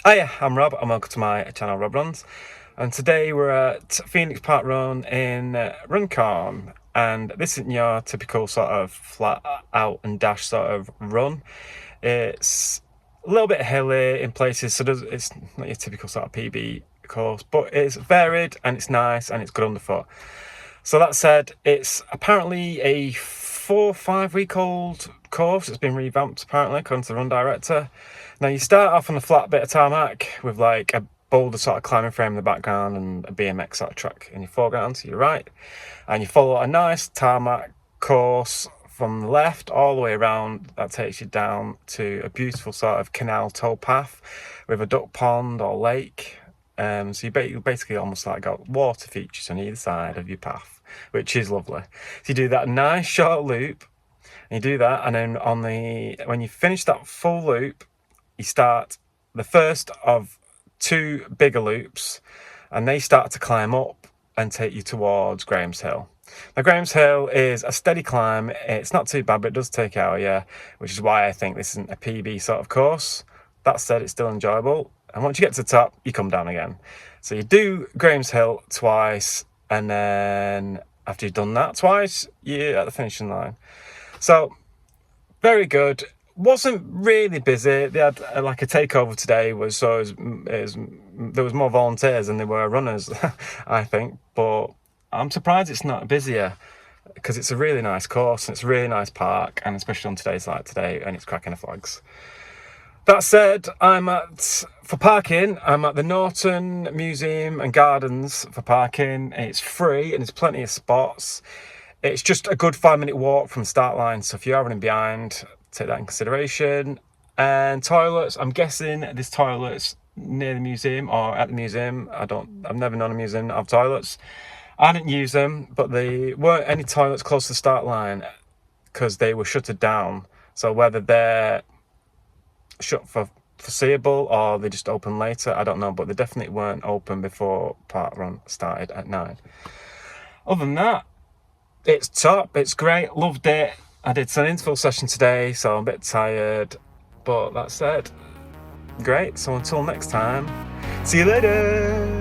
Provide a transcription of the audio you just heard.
Hiya, I'm Rob and welcome to my channel Rob Runs, and today we're at Phoenix Parkrun in Runcorn, and this isn't your typical sort of flat out and dash sort of run. It's a little bit hilly in places, so it's not your typical sort of PB course, but it's varied and it's nice and it's good underfoot. So that said, it's apparently a 4 or 5 week old course. It's been revamped apparently, according to the run director. Now you start off on a flat bit of tarmac with like a boulder sort of climbing frame in the background and a BMX sort of track in your foreground to your right, and you follow a nice tarmac course from the left all the way around. That takes you down to a beautiful sort of canal towpath with a duck pond or lake. So you basically almost like got water features on either side of your path, which is lovely. So you do that nice short loop, and you do that, and then when you finish that full loop, you start the first of 2 bigger loops, and they start to climb up and take you towards Graham's Hill. Now Graham's Hill is a steady climb. It's not too bad, but it does take out of you, which is why I think this isn't a PB sort of course. That said, it's still enjoyable. And once you get to the top, you come down again. So you do Graham's Hill twice, and then after you've done that twice, you're at the finishing line. So, very good. Wasn't really busy. They had like a takeover today, there was more volunteers than there were runners, I think. But I'm surprised it's not busier, because it's a really nice course and it's a really nice park, and especially on today's like today, and it's cracking the flags. That said, for parking, I'm at the Norton Museum and Gardens for parking. It's free and there's plenty of spots. It's just a good 5-minute walk from the start line, so if you are running behind, take that in consideration. And toilets, I'm guessing there's toilets near the museum or at the museum. I've never known a museum that have toilets. I didn't use them, but there weren't any toilets close to the start line because they were shuttered down. So whether they're shut for foreseeable or they just open later, I don't know, but they definitely weren't open before parkrun started at 9. Other than that, it's top, it's great, loved it. I did an interval session today, so I'm a bit tired, but that said, great. So until next time, see you later.